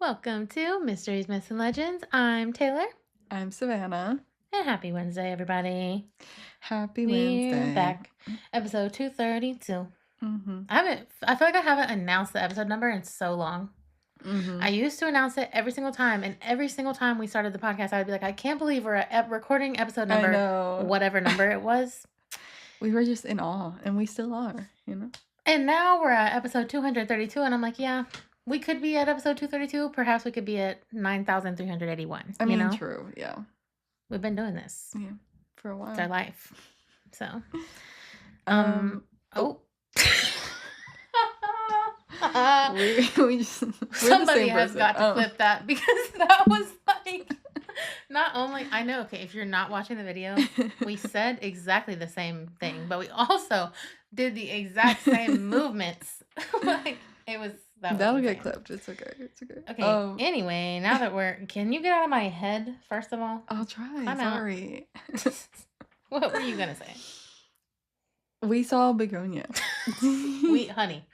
Welcome to Mysteries, Myths, and Legends. I'm Taylor. I'm Savannah. And happy Wednesday, everybody. Happy We're Wednesday. back. Episode 232. Mm-hmm. I feel like I haven't announced the episode number in so long. Mm-hmm. I used to announce it every single time, and every single time we started the podcast, I would be like, I can't believe we're recording episode number, I know. whatever number it was. We were just in awe, and we still are, you know? And now we're at episode 232, and I'm like, yeah, we could be at episode 232. Perhaps we could be at 9,381. I mean, you know? true, yeah. We've been doing this. Yeah, for a while. It's our life. So, we just, somebody has got to clip that because that was like, not only, I know, okay, if you're not watching the video, we said exactly the same thing, but we also did the exact same movements. Like, it was, that'll get clipped. It's okay. Okay, anyway, now that can you get out of my head, first of all? I'll try. I'm sorry. What were you going to say? We saw Begonia. Honey,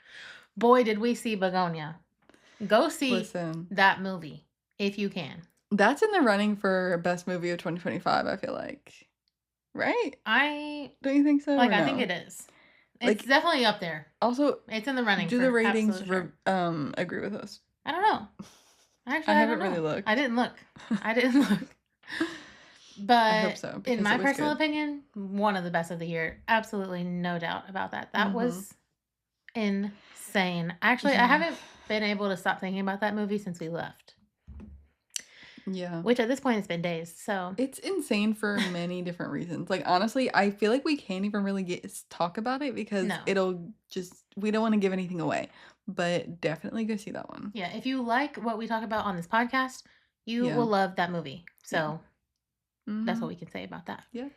boy, did we see Begonia. Go see that movie if you can. That's in the running for best movie of 2025, I feel like. Right? Don't you think so? Like, I think it is. It's definitely up there. Also, it's in the running. Do the ratings agree with us? I don't know. Actually, I haven't really looked. I didn't look. But I hope so, in my personal opinion, one of the best of the year. Absolutely no doubt about that. That was insane. Actually, I haven't been able to stop thinking about that movie since we left. Yeah. Which at this point, it's been days. So it's insane for many different reasons. Like, honestly, I feel like we can't even really talk about it because we don't want to give anything away. But definitely go see that one. Yeah. If you like what we talk about on this podcast, you will love that movie. So that's what we can say about that. Yeah.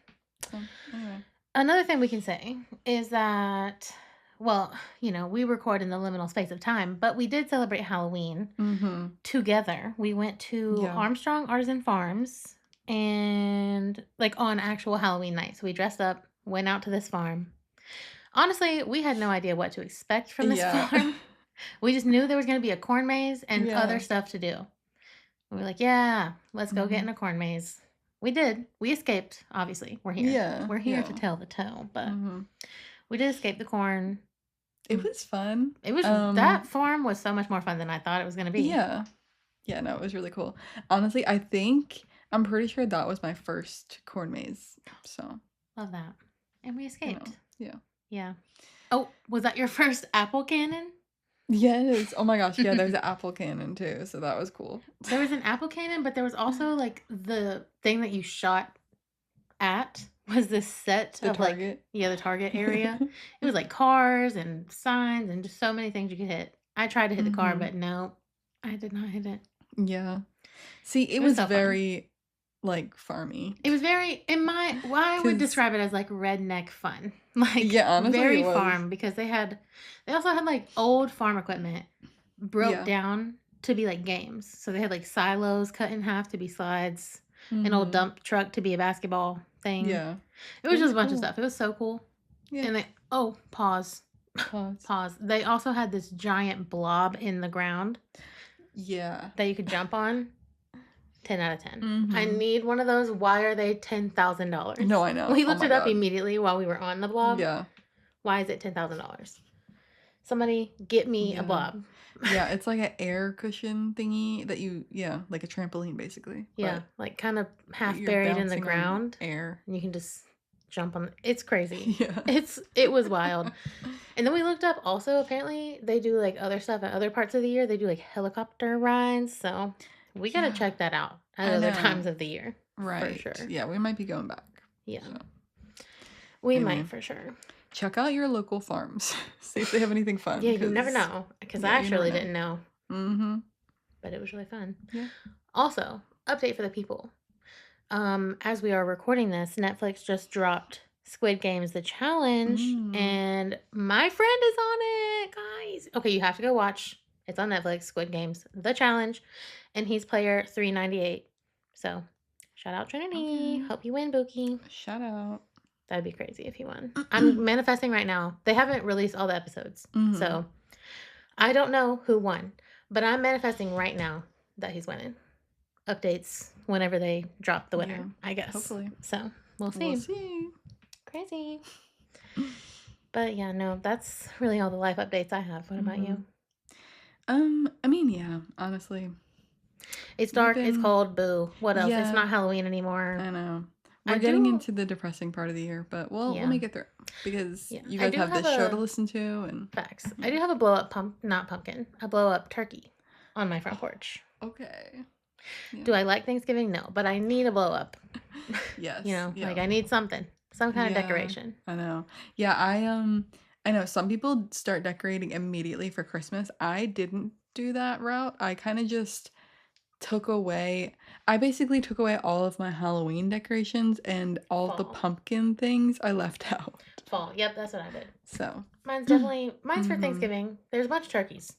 So, anyway. Another thing we can say is that, well, we record in the liminal space of time, but we did celebrate Halloween together. We went to Armstrong Artisan Farms and on actual Halloween night. So we dressed up, went out to this farm. Honestly, we had no idea what to expect from this farm. We just knew there was going to be a corn maze and other stuff to do. We were like, yeah, let's go get in a corn maze. We did. We escaped, obviously. We're here. Yeah. We're here to tell the tale, but we did escape the corn. It was fun. It was that farm was so much more fun than I thought it was going to be. Yeah. Yeah, no, it was really cool. Honestly, I'm pretty sure that was my first corn maze. So love that. And we escaped. Yeah. Yeah. Oh, was that your first apple cannon? Yes. Oh my gosh. Yeah, there's an apple cannon too. So that was cool. There was an apple cannon, but there was also the thing that you shot at was this set of target. The target area. It was cars and signs and just so many things you could hit. I tried to hit the car, but no, I did not hit it. Yeah. See, it was so very farmy. It was very I would describe it as redneck fun. honestly, very farm because they also had old farm equipment broke down to be games. So they had silos cut in half to be slides, an old dump truck to be a basketball thing. Yeah. It was just a bunch of stuff. It was so cool. Yeah. And pause. They also had this giant blob in the ground. Yeah. That you could jump on. 10 out of 10. I need one of those. Why are they $10,000? No, I know. We looked it up immediately while we were on the blob. Yeah. Why is it $10,000? Somebody get me a blob. Yeah, it's an air cushion thingy that like a trampoline basically. Yeah, kind of half buried in the ground. Air. And you can just jump on. It's crazy. Yeah. It was wild. And then we looked up also, apparently they do other stuff at other parts of the year. They do helicopter rides. So we got to check that out at other times of the year. Right. For sure. Yeah, we might be going back. Yeah. So. We might for sure. Check out your local farms. See if they have anything fun. Yeah, you never know. Because I actually didn't know. But it was really fun. Yeah. Also, update for the people. As we are recording this, Netflix just dropped Squid Games The Challenge. And my friend is on it, guys. Okay, you have to go watch. It's on Netflix, Squid Games The Challenge. And he's player 398. So, shout out Trinity. Okay. Hope you win, Bookie. Shout out. That'd be crazy if he won. I'm manifesting right now. They haven't released all the episodes. So, I don't know who won. But I'm manifesting right now that he's winning. Updates whenever they drop the winner, I guess. Hopefully. So we'll see. We'll see. Crazy. But yeah, no, that's really all the life updates I have. What about you? I mean, yeah, honestly. It's dark, it's cold, boo. What else? It's not Halloween anymore. I know. We're getting into the depressing part of the year, but we'll make it through because you guys have this show to listen to and facts. I do have a blow up a blow up turkey on my front porch. Okay. Yeah. Do I like Thanksgiving? No, but I need a blow up. Yes. Like I need something. Some kind of decoration. I know. Yeah, I know some people start decorating immediately for Christmas. I didn't do that route. I kind of just I basically took away all of my Halloween decorations and all of the pumpkin things I left out. Fall. Yep, that's what I did. So. Mine's for Thanksgiving. There's a bunch of turkeys.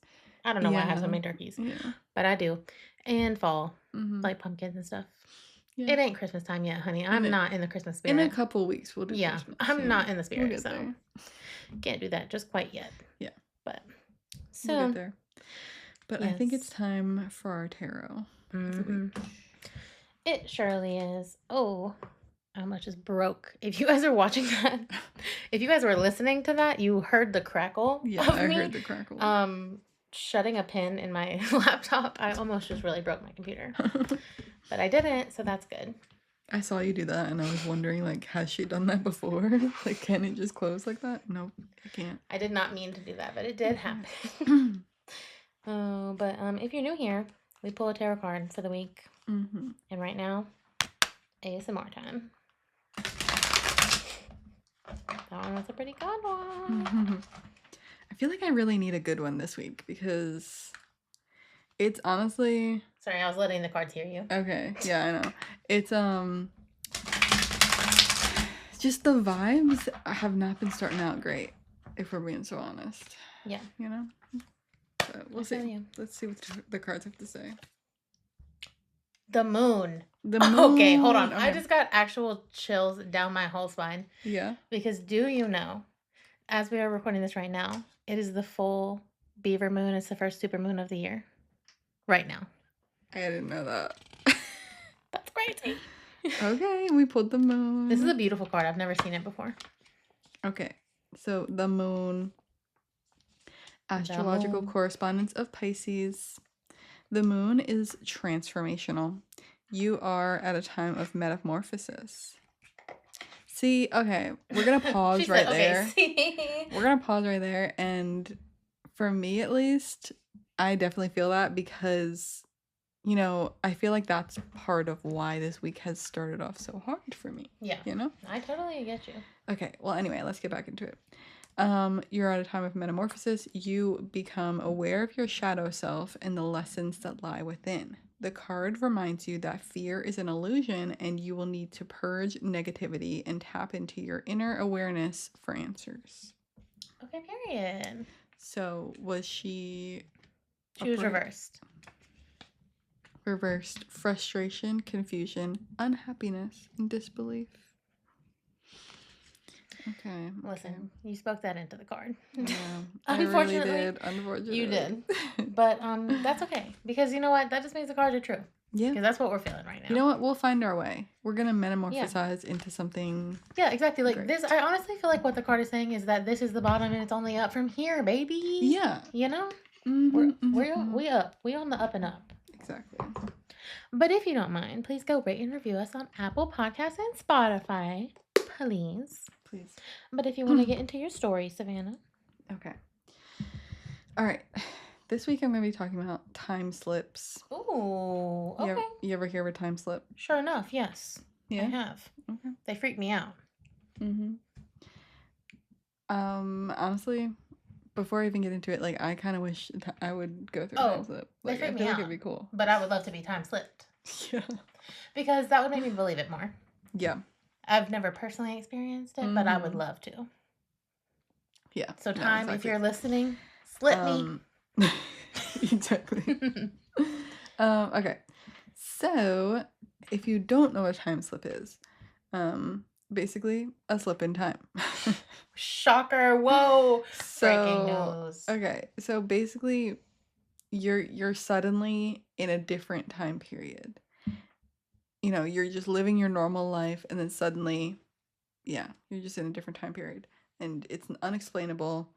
I don't know why I have so many turkeys. Yeah. But I do. And fall. Like pumpkins and stuff. Yeah. It ain't Christmas time yet, honey. I'm not in the Christmas spirit. In a couple weeks we'll do Christmas. I'm not in the spirit, so can't do that just quite yet. Yeah. But so we'll get there. But I think it's time for our tarot. It surely is. Oh, how much is broke? If you guys are watching that, if you guys were listening to that, you heard the crackle. Yeah, I heard the crackle. Shutting a pin in my laptop. I almost just really broke my computer. But I didn't, so that's good. I saw you do that and I was wondering, like, has she done that before? Like, can it just close like that? Nope, I can't. I did not mean to do that, but it did happen. But if you're new here, we pull a tarot card for the week. And right now, ASMR time. That one was a pretty good one. I feel like I really need a good one this week because it's honestly... Sorry, I was letting the cards hear you. Okay, yeah, I know. It's, just the vibes have not been starting out great, if we're being so honest. Yeah. You know? So we'll see. Let's see what the cards have to say. The moon. The moon. Okay, hold on. Okay. I just got actual chills down my whole spine. Yeah. Because do you know, as we are recording this right now, it is the full beaver moon. It's the first supermoon of the year. Right now. I didn't know that. That's crazy. Okay, we pulled the moon. This is a beautiful card. I've never seen it before. Okay, so the moon. Astrological correspondence of Pisces. The moon is transformational. You are at a time of metamorphosis. See, okay, we're going to pause right there. We're going to pause right there. And for me, at least, I definitely feel that because, you know, I feel like that's part of why this week has started off so hard for me. Yeah. You know? I totally get you. Okay, well, anyway, let's get back into it. You're at a time of metamorphosis. You become aware of your shadow self and the lessons that lie within. The card reminds you that fear is an illusion and you will need to purge negativity and tap into your inner awareness for answers. Okay, period. So, was she... She was reversed. Reversed. Frustration, confusion, unhappiness, and disbelief. Okay. Listen, you spoke that into the card. Yeah, unfortunately, I really did. Unfortunately, you did. But that's okay because you know what? That just means the cards are true. Yeah, because that's what we're feeling right now. You know what? We'll find our way. We're gonna metamorphosize into something. Yeah, exactly. Like great. This, I honestly feel like what the card is saying is that this is the bottom and it's only up from here, baby. Yeah. You know, we up. We on the up and up. Exactly. But if you don't mind, please go rate and review us on Apple Podcasts and Spotify, please. But if you want to get into your story, Savannah. Okay. All right. This week I'm going to be talking about time slips. Ooh, okay. You ever hear of a time slip? Sure enough, yes. Yeah? I have. Okay. They freak me out. Honestly, before I even get into it, like, I kind of wish I would go through a time slip. Like, they freak I me feel out. like it'd be cool. But I would love to be time slipped. Yeah. Because that would make me believe it more. Yeah. I've never personally experienced it, but I would love to. Yeah. So time, if you're listening, slip me. Exactly. Okay. So, if you don't know what a time slip is, basically a slip in time. Shocker. Whoa. So, breaking news. Okay. So basically, you're suddenly in a different time period. You know, you're just living your normal life, and then suddenly, yeah, you're just in a different time period, and it's unexplainable.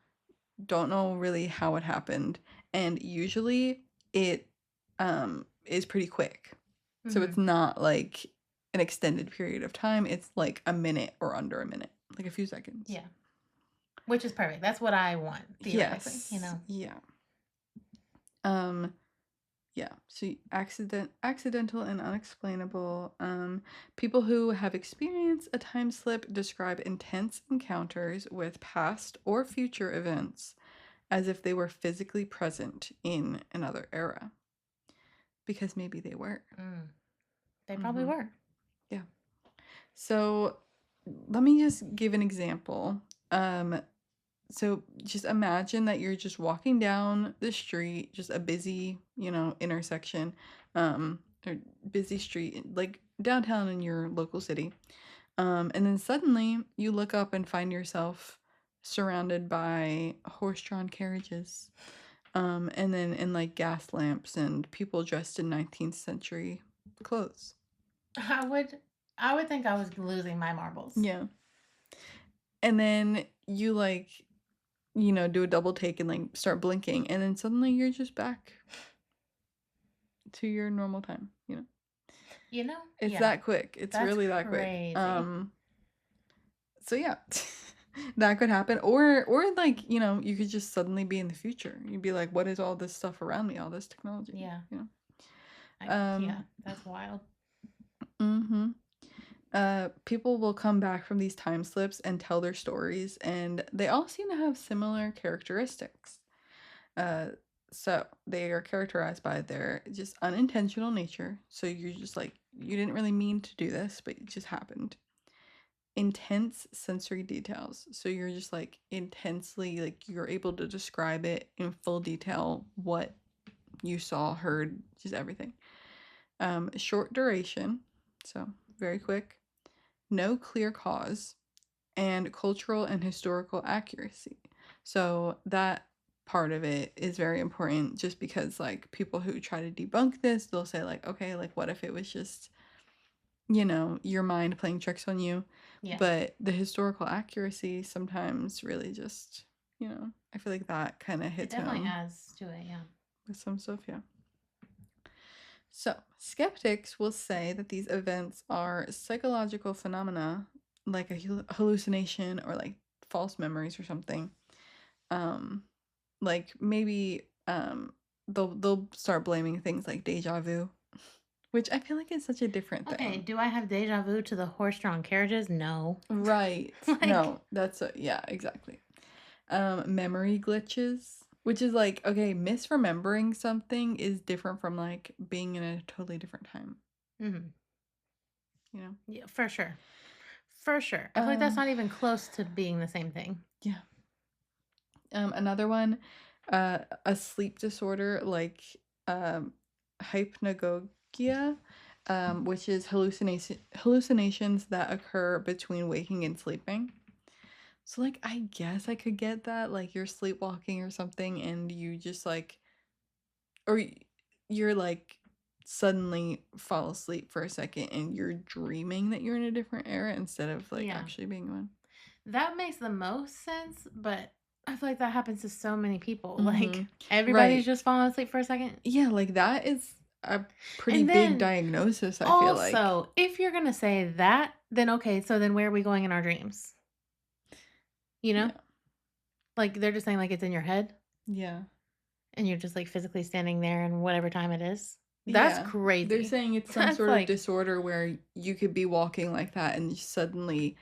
Don't know really how it happened, and usually it is pretty quick. So it's not like an extended period of time. It's like a minute or under a minute, like a few seconds. Yeah. Which is perfect. That's what I want, theoretically, Yes. you know. Yeah. Yeah. So accidental and unexplainable. People who have experienced a time slip describe intense encounters with past or future events as if they were physically present in another era. Because maybe they were. They probably were. Yeah. So let me just give an example. So just imagine that you're just walking down the street, just a busy, intersection, or busy street, like downtown in your local city. And then suddenly you look up and find yourself surrounded by horse-drawn carriages. And then in like gas lamps and people dressed in 19th century clothes. I would think I was losing my marbles. Yeah. And then you do a double take and like start blinking, and then suddenly you're just back to your normal time, It's that quick. It's really that quick. So yeah. That could happen, or like you could just suddenly be in the future. You'd be like, what is all this stuff around me, all this technology? Yeah. Yeah, that's wild. People will come back from these time slips and tell their stories, and they all seem to have similar characteristics. So they are characterized by their just unintentional nature. So you're just like, you didn't really mean to do this, but it just happened. Intense sensory details. So you're just like intensely, like you're able to describe it in full detail, what you saw, heard, just everything. Short duration. So very quick. No clear cause. And cultural and historical accuracy. So that part of it is very important, just because like people who try to debunk this, they'll say like, okay, like what if it was just your mind playing tricks on you? Yeah. But the historical accuracy sometimes really just I feel like that kind of hits it definitely home adds to it. Yeah, with some stuff. Yeah. So skeptics will say that these events are psychological phenomena, like a hallucination or like false memories or something. Like maybe they'll start blaming things like deja vu, which I feel like is such a different thing. Okay, do I have deja vu to the horse-drawn carriages? No. Right. No, that's yeah, exactly. Memory glitches, which is like, okay, misremembering something is different from like being in a totally different time. Yeah, for sure. For sure. I feel like that's not even close to being the same thing. Yeah. Another one, a sleep disorder like hypnagogia, which is hallucinations that occur between waking and sleeping. So like I guess I could get that, like you're sleepwalking or something and you just like, or you're like suddenly fall asleep for a second and you're dreaming that you're in a different era instead of like actually being one. That makes the most sense, but I feel like that happens to so many people. Like everybody's just falling asleep for a second. Yeah, like that is a pretty big diagnosis, I feel like. Also, if you're gonna say that, then okay, so then where are we going in our dreams? Yeah. Like they're just saying like it's in your head. Yeah. And you're just like physically standing there in whatever time it is. That's crazy. They're saying it's some sort of disorder where you could be walking like that and suddenly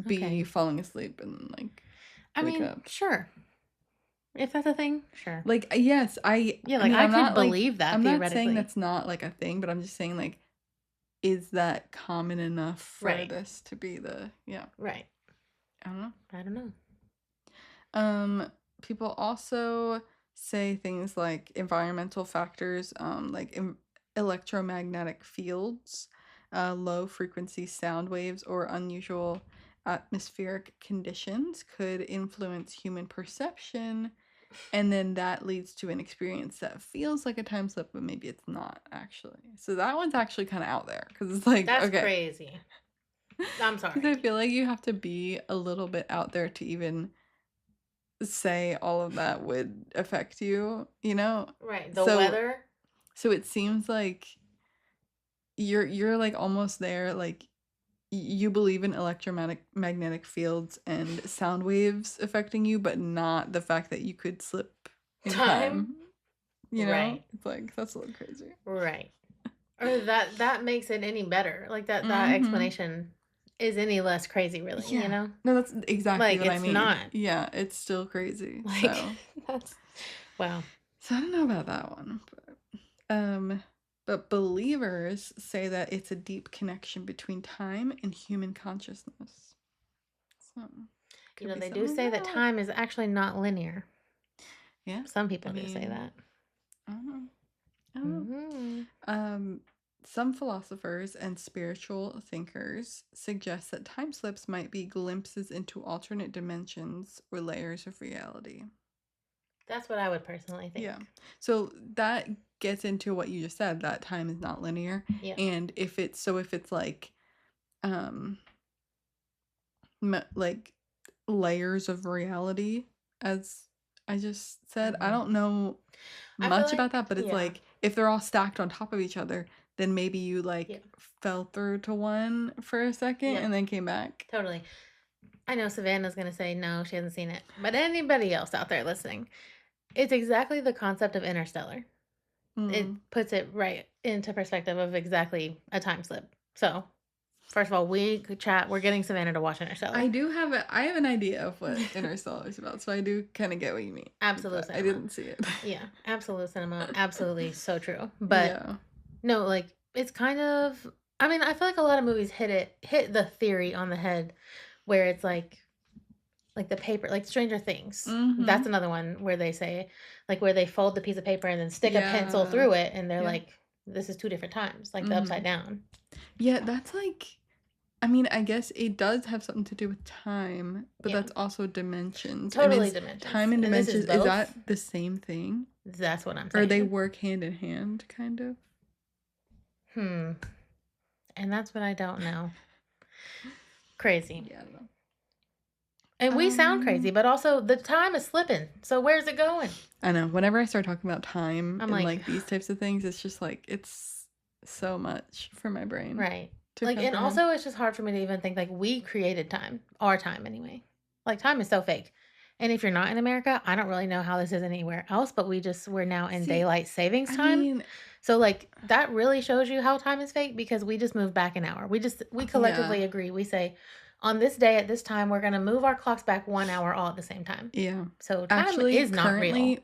be falling asleep and like wake up. Sure. If that's a thing, sure. Like yes, I could believe that. I'm not saying that's not like a thing, but I'm just saying like, is that common enough for this to be the Right. I don't know. I don't know. People also say things like environmental factors, like electromagnetic fields, low frequency sound waves, or unusual atmospheric conditions could influence human perception And then that leads to an experience that feels like a time slip, but maybe it's not actually. So that one's actually kind of out there because it's like, That's okay. crazy. I'm Because sorry. I feel like you have to be a little bit out there to even say all of that would affect you, you know? Right. The weather. So it seems like you're like almost there, like you believe in electromagnetic fields and sound waves affecting you, but not the fact that you could slip in time. You know? Right. It's like that's a little crazy. Right. Or that makes it any better. Like that explanation is any less crazy, really, Yeah. you know? No, that's exactly Like, what I it's mean. not. Yeah, it's still crazy. Like, So that's wow. So I don't know about that one, but believers say that it's a deep connection between time and human consciousness. So You could know, be they something do like say that that. time is actually not linear. Yeah, Some people I do say mean, that. I don't know. I don't know. Some philosophers and spiritual thinkers suggest that time slips might be glimpses into alternate dimensions or layers of reality. That's what I would personally think. Yeah. So that gets into what you just said, that time is not linear. Yeah. And if it's like like layers of reality, as I just said, I don't know much about that, but it's like if they're all stacked on top of each other, then maybe you like fell through to one for a second and then came back. Totally. I know Savannah's going to say no, she hasn't seen it. But anybody else out there listening, it's exactly the concept of Interstellar. It puts it right into perspective of exactly a time slip. So, first of all, we could chat. We're getting Savannah to watch Interstellar. I have an idea of what Interstellar is about, so I do kind of get what you mean. Absolute cinema. I didn't see it. Yeah, absolute cinema. Absolutely so true. But no, like it's kind of. I mean, I feel like a lot of movies hit the theory on the head, where it's like the paper, like Stranger Things. That's another one where they say, like where they fold the piece of paper and then stick a pencil through it, and they're like, this is two different times, like the upside down. Yeah, that's like, I mean, I guess it does have something to do with time, but that's also dimensions. Totally dimensions. Time and dimensions, is that the same thing? That's what I'm saying. Or they work hand in hand, kind of? And that's what I don't know. Crazy. Yeah, I don't know. And we sound crazy, but also the time is slipping. So where's it going? I know. Whenever I start talking about time and like these types of things, it's just like it's so much for my brain. Right. Like, and also it's just hard for me to even think like we created time, our time anyway. Like time is so fake. And if you're not in America, I don't really know how this is anywhere else, but we're now in daylight savings time. So like that really shows you how time is fake because we just moved back an hour. We collectively agree. We say on this day at this time, we're going to move our clocks back 1 hour all at the same time. Yeah. So time is not real.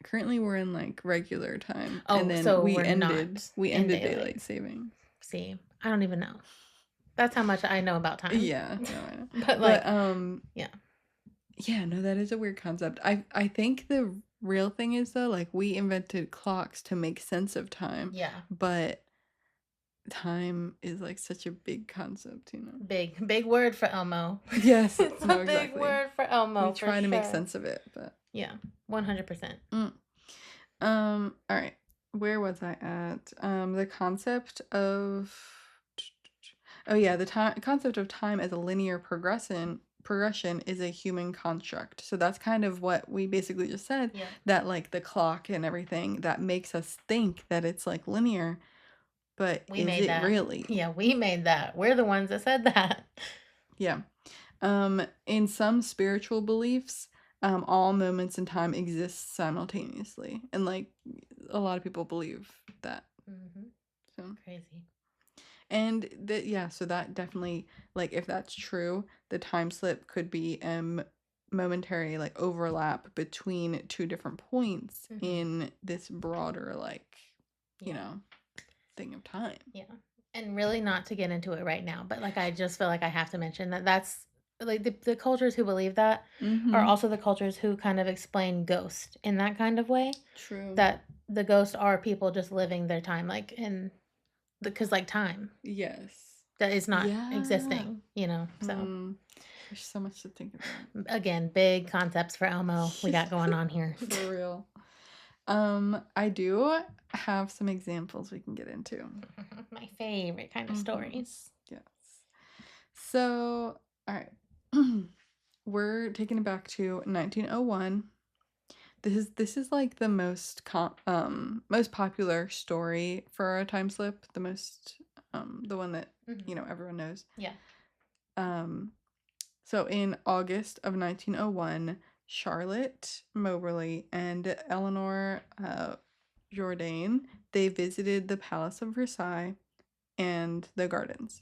Currently we're in like regular time. Oh, and then so we ended daylight savings. See, I don't even know. That's how much I know about time. Yeah. No, I know. but yeah. Yeah, no, that is a weird concept. I think the real thing is though, like we invented clocks to make sense of time. Yeah. But time is like such a big concept, you know. Big word for Elmo. Yes, it's a big word for Elmo. We try to make sense of it, but yeah, 100%. All right. Where was I at? The concept of the concept of time as a linear progression is a human construct. So that's kind of what we basically just said. Yeah. That like the clock and everything that makes us think that it's like linear. But is it really? Yeah, we made that. We're the ones that said that. Yeah. In some spiritual beliefs, all moments in time exist simultaneously. And like a lot of people believe that. So crazy. And so that definitely, like if that's true, the time slip could be momentary like overlap between two different points in this broader like, you know, thing of time. Yeah. And really not to get into it right now, but like I just feel like I have to mention that's like the cultures who believe that are also the cultures who kind of explain ghost in that kind of way. True. That the ghosts are people just living their time like in because like time. Yes. That is not existing, you know. So There's so much to think about. Again, big concepts for Elmo we got going on here. For real. I do have some examples we can get into. My favorite kind of stories. Yes. So, all right. We're taking it back to 1901. This is like the most most popular story for a time slip, the most the one that everyone knows. Yeah. So in August of 1901, Charlotte Moberly and Eleanor Jourdain, they visited the Palace of Versailles and the gardens.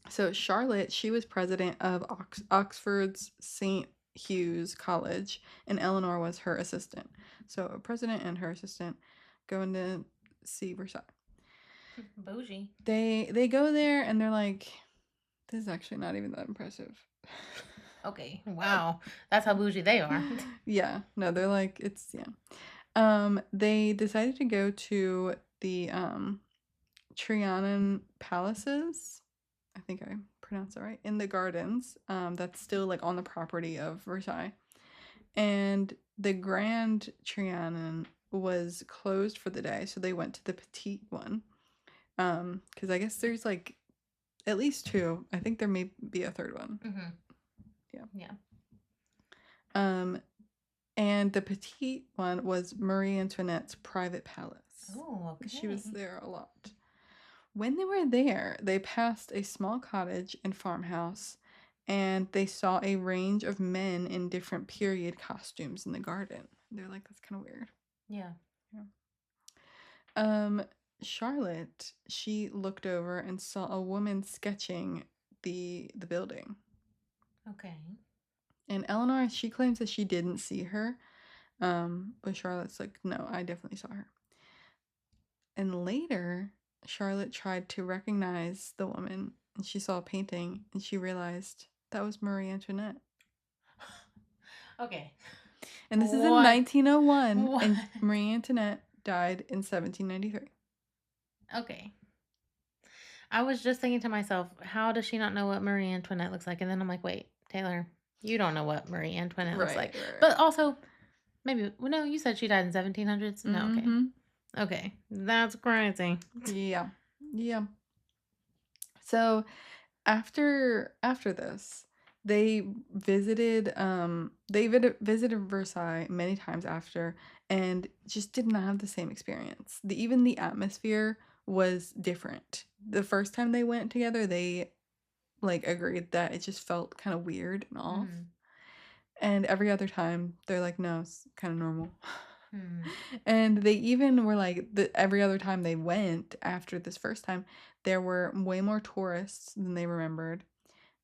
So Charlotte, she was president of Oxford's St. Hugh's College, and Eleanor was her assistant. So a president and her assistant going to see Versailles. Bougie. They go there and they're like, this is actually not even that impressive. Okay. Wow. That's how bougie they are. Yeah. No, they're like, it's, yeah. They decided to go to the Trianon Palaces. I think I pronounced that right. In the gardens. That's still like on the property of Versailles. And the Grand Trianon was closed for the day, so they went to the petite one. Because I guess there's like at least two. I think there may be a third one. Mm-hmm. Yeah. And the petite one was Marie Antoinette's private palace. Oh, okay. She was there a lot. When they were there, they passed a small cottage and farmhouse, and they saw a range of men in different period costumes in the garden. They're like, that's kind of weird. Yeah. Charlotte, she looked over and saw a woman sketching the building. Okay. And Eleanor, she claims that she didn't see her. But Charlotte's like, no, I definitely saw her. And later, Charlotte tried to recognize the woman, and she saw a painting, and she realized that was Marie Antoinette. Okay. And this is in 1901, and Marie Antoinette died in 1793. Okay. I was just thinking to myself, how does she not know what Marie Antoinette looks like? And then I'm like, wait, Taylor, you don't know what Marie Antoinette looks like. Right. But also, maybe, well, no, you said she died in 1700s? No, okay. Okay, that's crazy. Yeah. So, after this, they visited Versailles many times after, and just did not have the same experience. Even the atmosphere was different. The first time they went together, they like agreed that it just felt kind of weird and off. And every other time, they're like, no, it's kind of normal. And they even were like, every other time they went after this first time, there were way more tourists than they remembered.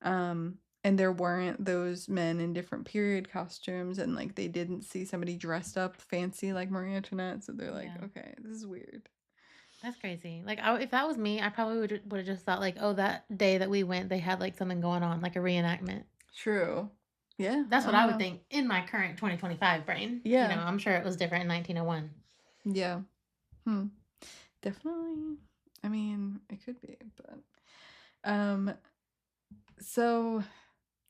And there weren't those men in different period costumes, and like they didn't see somebody dressed up fancy like Marie Antoinette. So they're like, okay, this is weird. That's crazy. Like, if that was me, I probably would have just thought like, oh, that day that we went, they had like something going on, like a reenactment. True. Yeah. That's what I would think in my current 2025 brain. Yeah. You know, I'm sure it was different in 1901. Yeah. Definitely. I mean, it could be, but so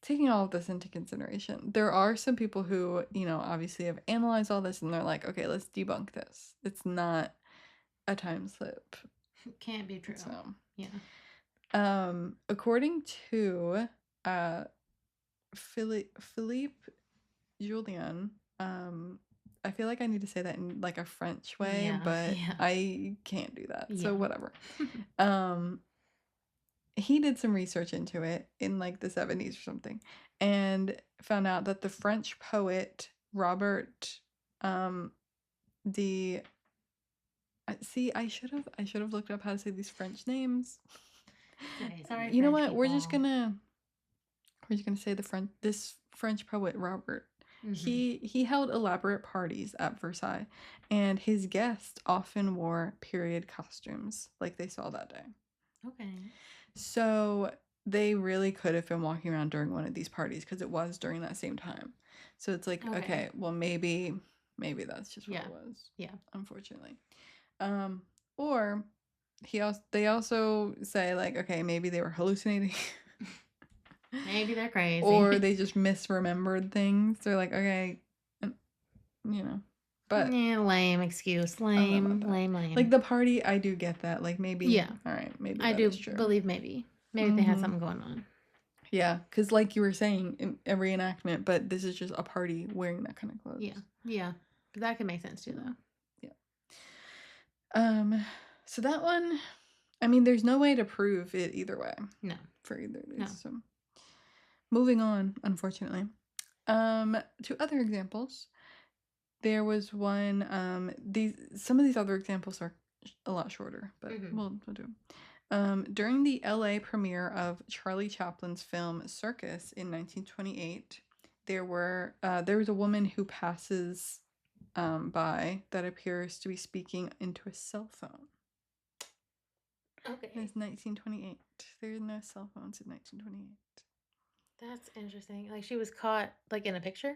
taking all of this into consideration, there are some people who, obviously have analyzed all this and they're like, okay, let's debunk this. It's not a time slip. It can't be true. So, yeah. According to Philippe Julien, I feel like I need to say that in like a French way, but I can't do that. So whatever. He did some research into it in like the 70s or something, and found out that the French poet Robert see, I should have looked up how to say these French names. Okay, sorry. You know what? People. We're just gonna say this French poet Robert. Mm-hmm. He held elaborate parties at Versailles, and his guests often wore period costumes like they saw that day. Okay. So they really could have been walking around during one of these parties because it was during that same time. So it's like, okay, well maybe that's just what it was. Yeah. Unfortunately. Or they also say like, okay, maybe they were hallucinating. Maybe they're crazy. Or they just misremembered things. They're like, okay, you know. But yeah, lame excuse. Lame. Like the party, I do get that. Like maybe, yeah. all right, maybe I that do is true. believe maybe they had something going on. Yeah, because like you were saying, in a reenactment, but this is just a party wearing that kind of clothes. Yeah. But that could make sense too, though. Yeah. So that one, I mean, there's no way to prove it either way. No. For either of these. No. So moving on, unfortunately. To other examples, there was one. Some of these other examples are a lot shorter, but we'll do them. During the LA premiere of Charlie Chaplin's film Circus in 1928, there was a woman who passes by that appears to be speaking into a cell phone. Okay. It's 1928. There's no cell phones in 1928. That's interesting. Like she was caught like in a picture?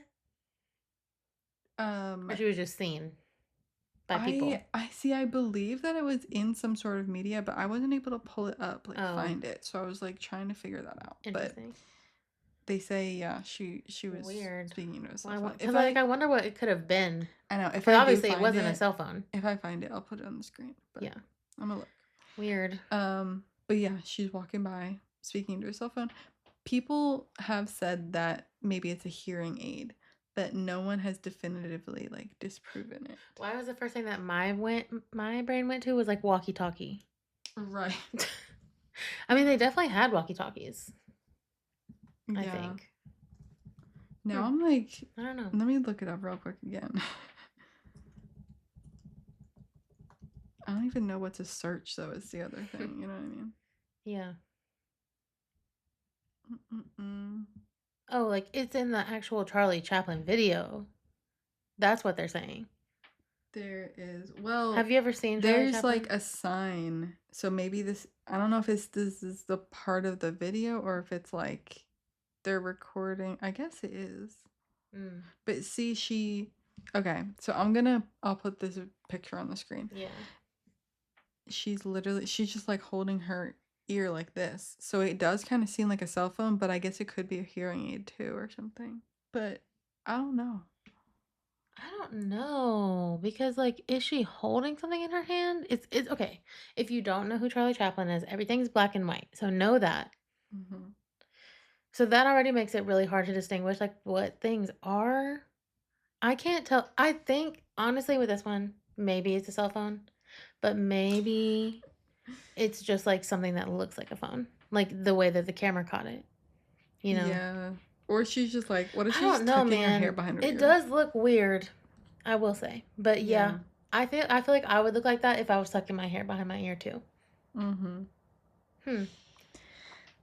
Or she was just seen by people. I believe that it was in some sort of media, but I wasn't able to pull it up, find it. So I was like trying to figure that out. Interesting. But they say she was weird speaking into a cell phone. I wonder what it could have been. I know. If obviously it wasn't a cell phone. If I find it, I'll put it on the screen. But yeah, I'm gonna look. Weird. But yeah, she's walking by speaking into a cell phone. People have said that maybe it's a hearing aid, but no one has definitively like disproven it. Why was the first thing that my brain went to was like walkie-talkie? Right. I mean, they definitely had walkie-talkies. Yeah. I think. Now I'm like, I don't know. Let me look it up real quick again. I don't even know what to search, though, is the other thing. You know what I mean? Yeah. Oh, like it's in the actual Charlie Chaplin video. That's what they're saying. There is. Well, have you ever seen Charlie there's Chaplin? Like a sign. So maybe this, I don't know if this is the part of the video or if it's like they're recording. I guess it is. But see, okay, so I'll put this picture on the screen. Yeah. She's just like holding her ear like this. So it does kind of seem like a cell phone, but I guess it could be a hearing aid too or something. But I don't know. Because like, is she holding something in her hand? It's okay. If you don't know who Charlie Chaplin is, everything's black and white. So know that. So that already makes it really hard to distinguish like what things are. I can't tell. I think honestly with this one, maybe it's a cell phone, but maybe it's just like something that looks like a phone, like the way that the camera caught it. You know? Yeah. Or she's just like, what if she's just tucking her hair behind her ear? It does look weird, I will say. But yeah, I feel like I would look like that if I was tucking my hair behind my ear too.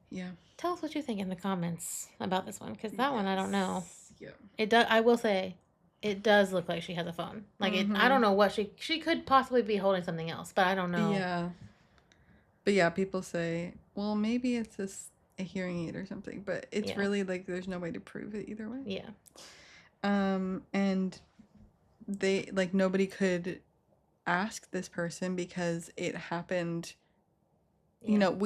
Yeah. Tell us what you think in the comments about this one, because that one I don't know. Yeah. It does. I will say, it does look like she has a phone. Like I don't know what she could possibly be holding something else, but I don't know. Yeah. But yeah, people say, well, maybe it's a hearing aid or something, but it's really like there's no way to prove it either way. Yeah. And they like nobody could ask this person because it happened. You know,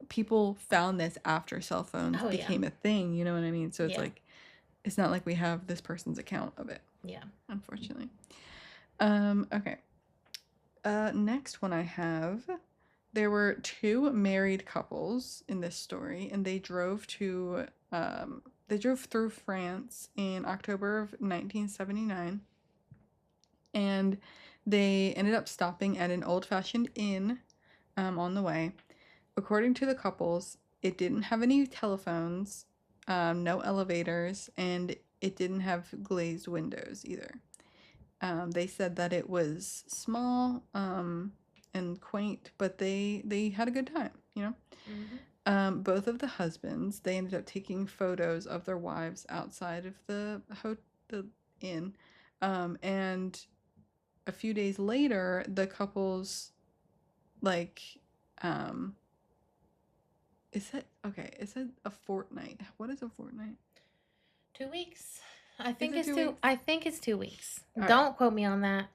people found this after cell phones became a thing. You know what I mean? So it's like, it's not like we have this person's account of it. Yeah. Unfortunately. Okay. Next one I have. There were two married couples in this story, and they drove through France in October of 1979, and they ended up stopping at an old-fashioned inn on the way. According to the couples, it didn't have any telephones, no elevators, and it didn't have glazed windows either. They said that it was small and quaint, but they had a good time, you know? Both of the husbands, they ended up taking photos of their wives outside of the inn. And a few days later, the couples, like, it said a fortnight. What is a fortnight? 2 weeks. I think it's 2 weeks. Don't quote me on that.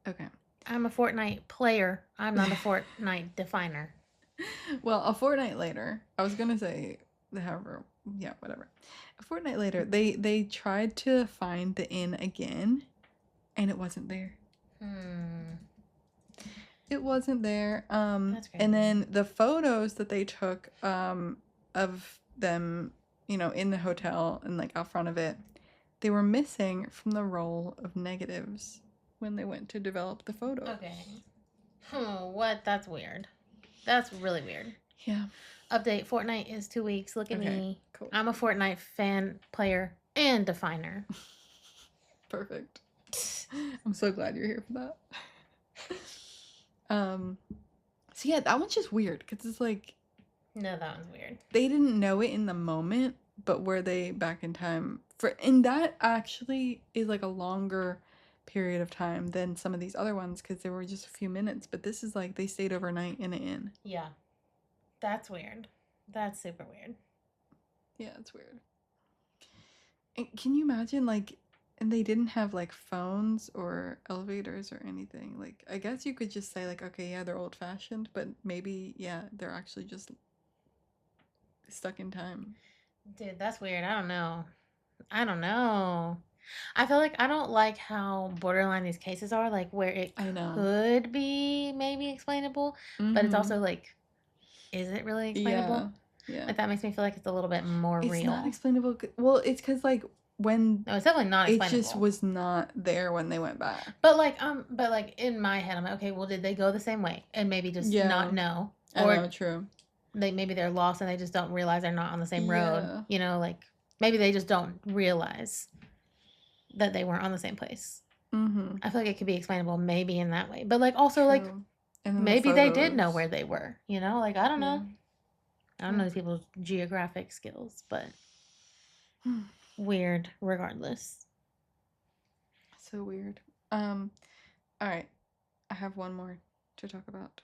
Okay. I'm a Fortnite player. I'm not a Fortnite definer. Well, a fortnight later, I was gonna say however yeah, whatever. A fortnight later, they tried to find the inn again, and it wasn't there. It wasn't there. That's crazy. And then the photos that they took of them, you know, in the hotel and like out front of it, they were missing from the roll of negatives when they went to develop the photos. Okay. What? That's weird. That's really weird. Yeah. Update: Fortnite is 2 weeks. Look at me. Cool. I'm a Fortnite fan, player, and definer. Perfect. I'm so glad you're here for that. So yeah, that one's just weird because it's like, no, that one's weird. They didn't know it in the moment, but were they back in time for? And that actually is like a longer period of time than some of these other ones because they were just a few minutes. But this is like they stayed overnight in an inn. Yeah, that's weird. That's super weird. Yeah, it's weird. And can you imagine like? And they didn't have like phones or elevators or anything. Like, I guess you could just say like, okay, yeah, they're old fashioned, but maybe, yeah, they're actually just stuck in time. Dude, that's weird. I don't know. I feel like I don't like how borderline these cases are, like where it could be maybe explainable, but it's also like, is it really explainable? Yeah. Like that makes me feel like it's a little bit more real. It's not explainable. Well, it's because like when no, it's definitely not explainable. It just was not there when they went back. But like in my head, I'm like, okay, well, did they go the same way and maybe just not know? Or I know, true. Maybe they're lost and they just don't realize they're not on the same road. You know, like maybe they just don't realize that they weren't on the same place. I feel like it could be explainable maybe in that way, but like also true. Like maybe they did know where they were. You know, like I don't know. I don't know these people's geographic skills, but weird regardless. So weird. All right. I have one more to talk about.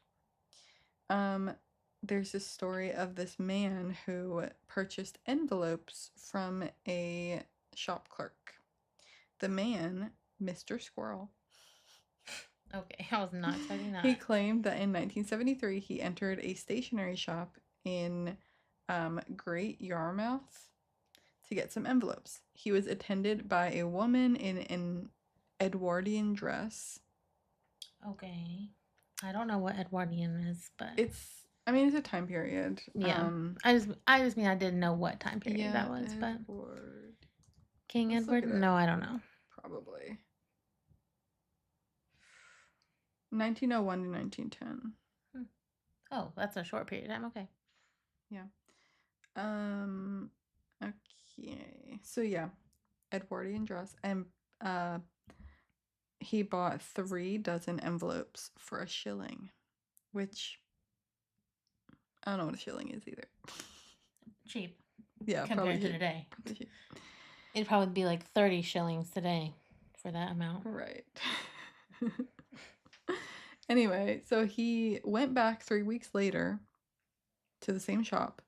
There's this story of this man who purchased envelopes from a shop clerk. The man, Mr. Squirrel. Okay, I was not expecting that. He claimed that in 1973 he entered a stationery shop in Great Yarmouth to get some envelopes. He was attended by a woman in an Edwardian dress. Okay. I don't know what Edwardian is, but it's a time period. Yeah. I just mean I didn't know what time period that was, but King Edward? No, I don't know. Probably 1901 to 1910. Oh, that's a short period of time. Okay. Yeah. Okay. So yeah, Edwardian dress, and he bought 3 dozen envelopes for a shilling, which I don't know what a shilling is either. Cheap. Yeah, compared to today. It'd probably be like 30 shillings today for that amount. Right. Anyway, so he went back 3 weeks later to the same shop,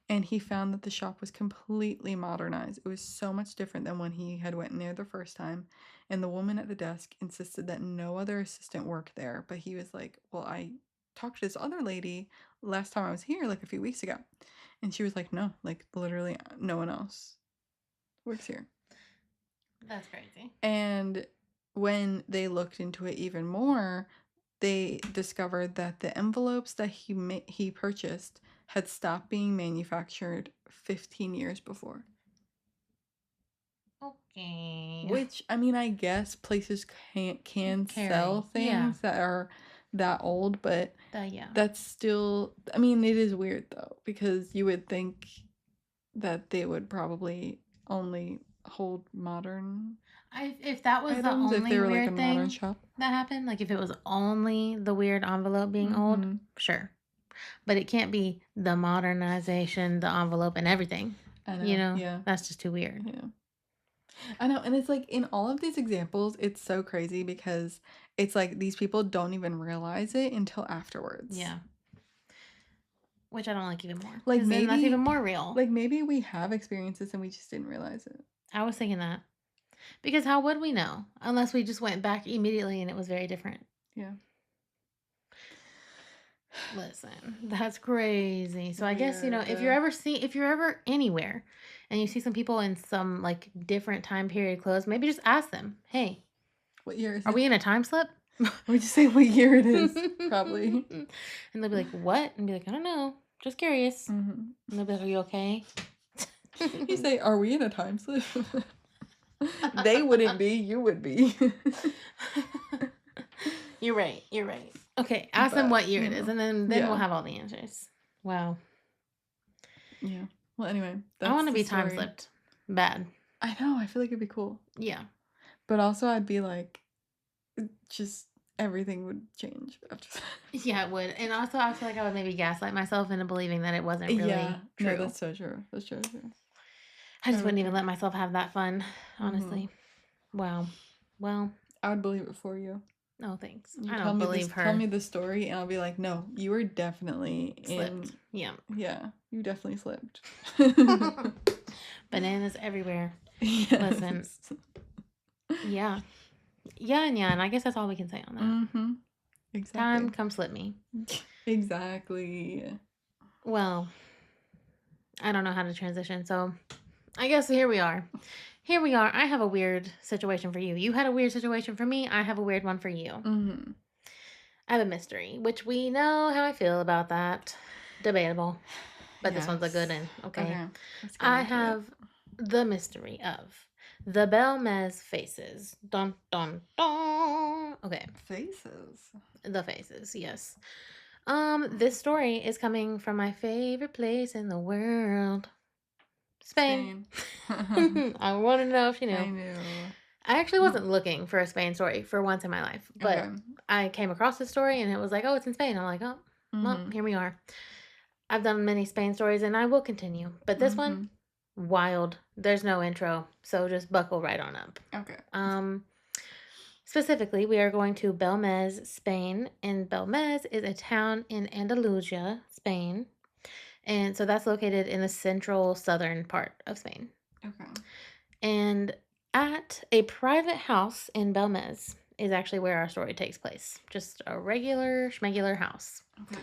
and he found that the shop was completely modernized. It was so much different than when he had went in there the first time, and the woman at the desk insisted that no other assistant worked there, but he was like, well, I talked to this other lady last time I was here, like a few weeks ago, and she was like, no, like literally no one else works here. That's crazy. And when they looked into it even more, they discovered that the envelopes that he purchased had stopped being manufactured 15 years before. Okay. Which, I mean, I guess places can sell things that are that old, but that's still, I mean, it is weird though, because you would think that they would probably only hold modern if that was items, the only if they were weird like a thing modern shop that happened, like if it was only the weird envelope being old, sure. But it can't be the modernization, the envelope, and everything. I know. You know? Yeah. That's just too weird. Yeah. I know. And it's like in all of these examples, it's so crazy because it's like these people don't even realize it until afterwards. Yeah. Which I don't like even more. Like maybe then that's even more real. Like maybe we have experiences and we just didn't realize it. I was thinking that. Because how would we know? Unless we just went back immediately and it was very different. Yeah. Listen, that's crazy. So I guess, Weird. if you're ever anywhere and you see some people in some like different time period clothes, maybe just ask them, "Hey, What year is are it? we in a time slip?" Would you say what year it is? Probably. And they'll be like, "What?" And be like, "I don't know. Just curious." Mm-hmm. And they'll be like, "Are you okay?" You say, "Are we in a time slip?" They wouldn't be. You would be. You're right. You're right. Okay, ask them But, what year it is, and then we'll yeah. have all the answers. Wow. Yeah. Well, anyway, I want to that's the be time story. slipped. Bad. I know. I feel like it'd be cool. Yeah. But also, I'd be like, just everything would change after that. Yeah, it would. And also, I feel like I would maybe gaslight myself into believing that it wasn't really Yeah. true. No, that's so true. That's true. I just I wouldn't would even too. let myself have that fun, honestly. Wow. Well, I would believe it for you. no thanks. You I tell don't me believe this. her. Tell me the story, and I'll be like, no, you were definitely Slipped. Yeah. Yeah, you definitely slipped. Bananas everywhere. Yes. Listen. Yeah. Yeah, and I guess that's all we can say on that. Mm-hmm. Exactly. Time, come slip me. Exactly. Well, I don't know how to transition, so I guess here we are. Here we are. I have a weird situation for you. You had a weird situation for me. I have a weird one for you. Mm-hmm. I have a mystery, which we know how I feel about that. Debatable. But this one's a good one. Okay. Let's get I into have the mystery of the Belmez faces. Dun dun dun. Okay. Faces. The faces, yes. This story is coming from my favorite place in the world. Spain. I want to know if you knew. I knew. I actually wasn't looking for a Spain story for once in my life, but I came across this story and it was like, oh, it's in Spain. I'm like, oh, well, here we are. I've done many Spain stories and I will continue, but this one, wild. There's no intro, so just buckle right on up. Okay. Specifically, we are going to Belmez, Spain, and Belmez is a town in Andalusia, Spain. And so that's located in the central southern part of Spain. Okay. And at a private house in Belmez is actually where our story takes place. Just a regular schmegular house. Okay.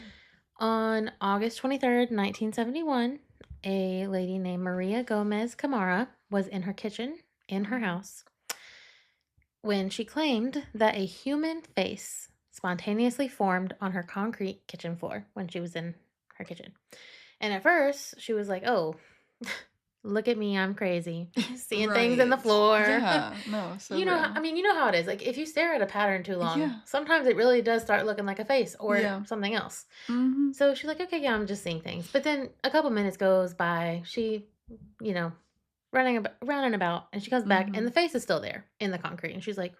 On August 23rd, 1971, a lady named Maria Gomez Camara was in her kitchen in her house when she claimed that a human face spontaneously formed on her concrete kitchen floor when she was in her kitchen. And at first, she was like, oh, look at me, I'm crazy. Seeing things in the floor. Yeah, no, so you know, you know how it is. Like, if you stare at a pattern too long, sometimes it really does start looking like a face or something else. Mm-hmm. So she's like, okay, yeah, I'm just seeing things. But then a couple minutes goes by. She, running around and about, and she comes back, and the face is still there in the concrete. And she's like,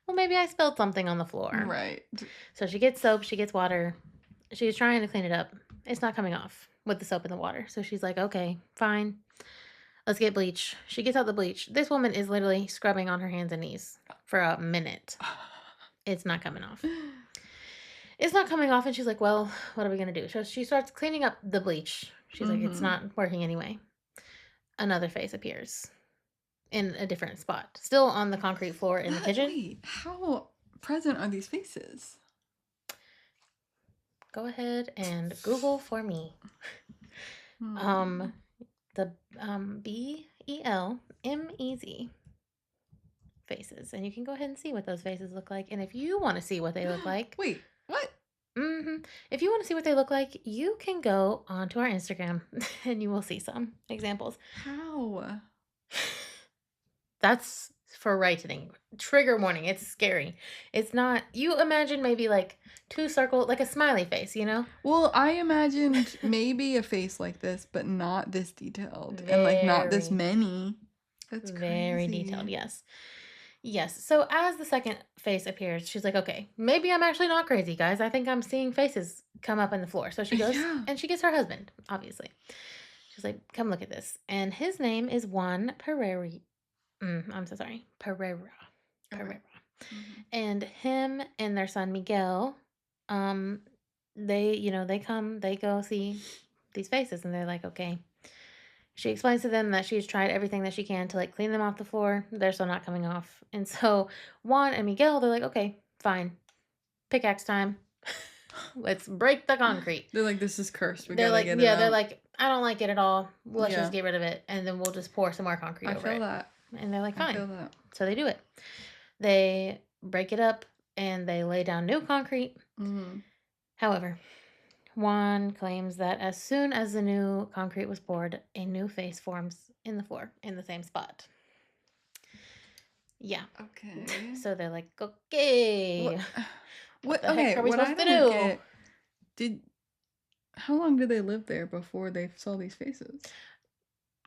well, maybe I spilled something on the floor. Right. So she gets soap, she gets water. She's trying to clean it up. It's not coming off with the soap and the water. So she's like, okay, fine. Let's get bleach. She gets out the bleach. This woman is literally scrubbing on her hands and knees for a minute. It's not coming off. It's not coming off, and she's like, well, what are we going to do? So she starts cleaning up the bleach. She's like, it's not working anyway. Another face appears in a different spot, still on the concrete floor in the kitchen. Wait, how present are these faces? Go ahead and Google for me. The BELMEZ faces, and you can go ahead and see what those faces look like. And if you want to see what they look like, wait, what? If you want to see what they look like, you can go onto our Instagram and you will see some examples. How? That's frightening. Trigger warning. It's scary. It's not. You imagine maybe like two circle, like a smiley face, you know? Well, I imagined maybe a face like this, but not this detailed. And like not this many. That's crazy. Very detailed, yes. Yes. So as the second face appears, she's like, okay, maybe I'm actually not crazy, guys. I think I'm seeing faces come up on the floor. So she goes and she gets her husband, obviously. She's like, come look at this. And his name is Juan Pereira. I'm so sorry. Pereira. And him and their son Miguel, they go see these faces, and they're like, okay. She explains to them that she's tried everything that she can to like clean them off the floor. They're still not coming off. And so Juan and Miguel, they're like, okay, fine. Pickaxe time. Let's break the concrete. They're like, this is cursed. They're like, yeah, they're like, I don't like it at all. Let's just get rid of it, and then we'll just pour some more concrete over it. I feel that. And they're like, fine. I feel that. So they do it. They break it up, and they lay down new concrete. Mm-hmm. However, Juan claims that as soon as the new concrete was poured, a new face forms in the floor in the same spot. Yeah. Okay. So they're like, okay. What the heck are we supposed to do? How long did they live there before they saw these faces?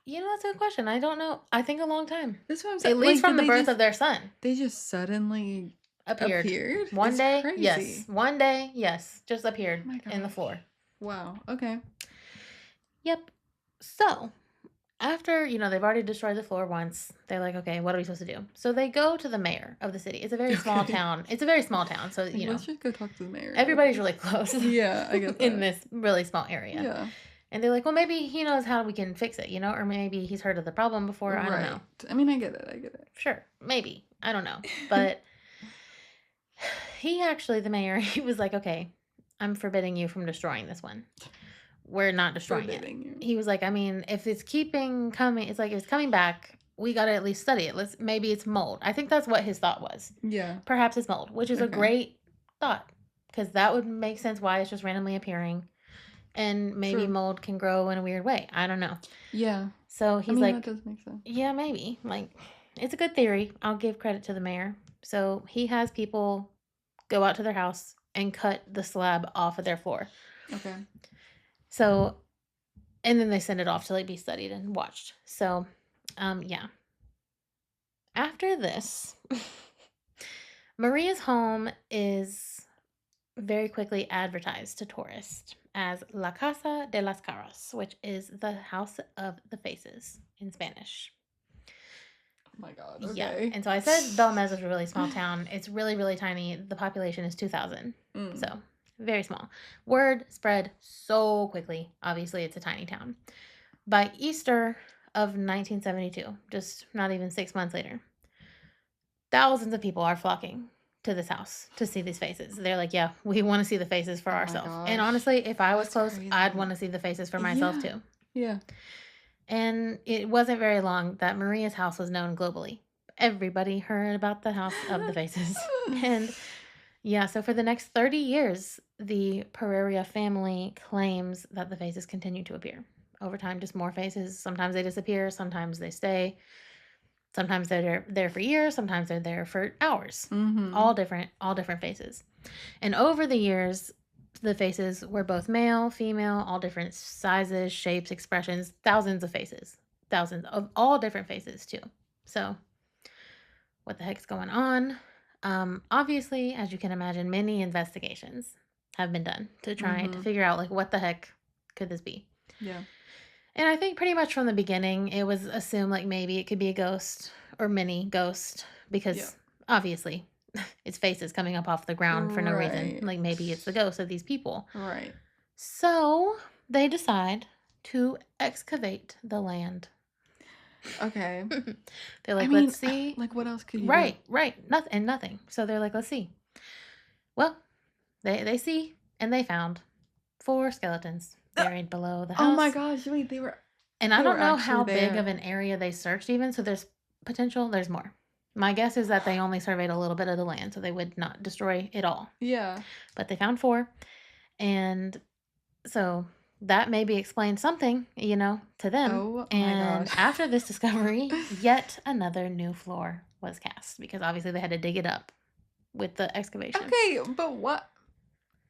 You know, that's a good question. I don't know. I think a long time. That's what I'm saying. At least from the birth of their son. They just suddenly appeared? One day, crazy. Yes. One day, yes. Just appeared in the floor. Wow. Okay. Yep. So, after, they've already destroyed the floor once, they're like, okay, what are we supposed to do? So they go to the mayor of the city. It's a very small town. It's a very small town. So, let's just go talk to the mayor. Everybody's really close. Yeah, I get that. In this really small area. Yeah. And they're like, well, maybe he knows how we can fix it, or maybe he's heard of the problem before. I don't know. I mean, I get it. Sure. Maybe. I don't know. But the mayor, he was like, okay, I'm forbidding you from destroying this one. We're not destroying it. He was like, I mean, if it's coming, it's like, if it's coming back, we got to at least study it. Maybe it's mold. I think that's what his thought was. Yeah. Perhaps it's mold, which is a great thought, because that would make sense why it's just randomly appearing. And maybe mold can grow in a weird way. I don't know. Yeah. So he's like, that does make sense. Yeah, maybe. Like, it's a good theory. I'll give credit to the mayor. So he has people go out to their house and cut the slab off of their floor. Okay. So, and then they send it off to be studied and watched. So, yeah. After this, Maria's home is very quickly advertised to tourists as La Casa de las Caras, which is the House of the Faces in Spanish. Oh my God. Okay. Yeah. And so I said Belmez is a really small town. It's really, really tiny. The population is 2,000. So very small. Word spread so quickly. Obviously, it's a tiny town. By Easter of 1972, just not even 6 months later, thousands of people are flocking to this house to see these faces. They're like, yeah, we want to see the faces for ourselves. And honestly, if I was close, crazy. I'd want to see the faces for myself too. Yeah. And it wasn't very long that Maria's house was known globally. Everybody heard about the House of the Faces. And yeah, so for the next 30 years, the Pereira family claims that the faces continue to appear. Over time, just more faces. Sometimes they disappear, sometimes they stay. Sometimes they're there for years, sometimes they're there for hours. Mm-hmm. All different faces. And over the years, the faces were both male, female, all different sizes, shapes, expressions, thousands of faces. Thousands of all different faces too. So, what the heck's going on? Obviously, as you can imagine, many investigations have been done to try to figure out what the heck could this be. Yeah. And I think pretty much from the beginning, it was assumed maybe it could be a ghost or mini ghost because obviously it's faces coming up off the ground for no reason. Maybe it's the ghost of these people. Right. So they decide to excavate the land. Okay. They're like, let's see. What else could you do? Right. Nothing. So they're like, let's see. Well, they see and they found 4 skeletons buried below the house. Oh my gosh, wait, they were... And I don't know how big of an area they searched even, so there's potential, there's more. My guess is that they only surveyed a little bit of the land, so they would not destroy it all. Yeah. But they found 4, and so that maybe explains something, to them. Oh and gosh. After this discovery, yet another new floor was cast, because obviously they had to dig it up with the excavation. Okay, but what?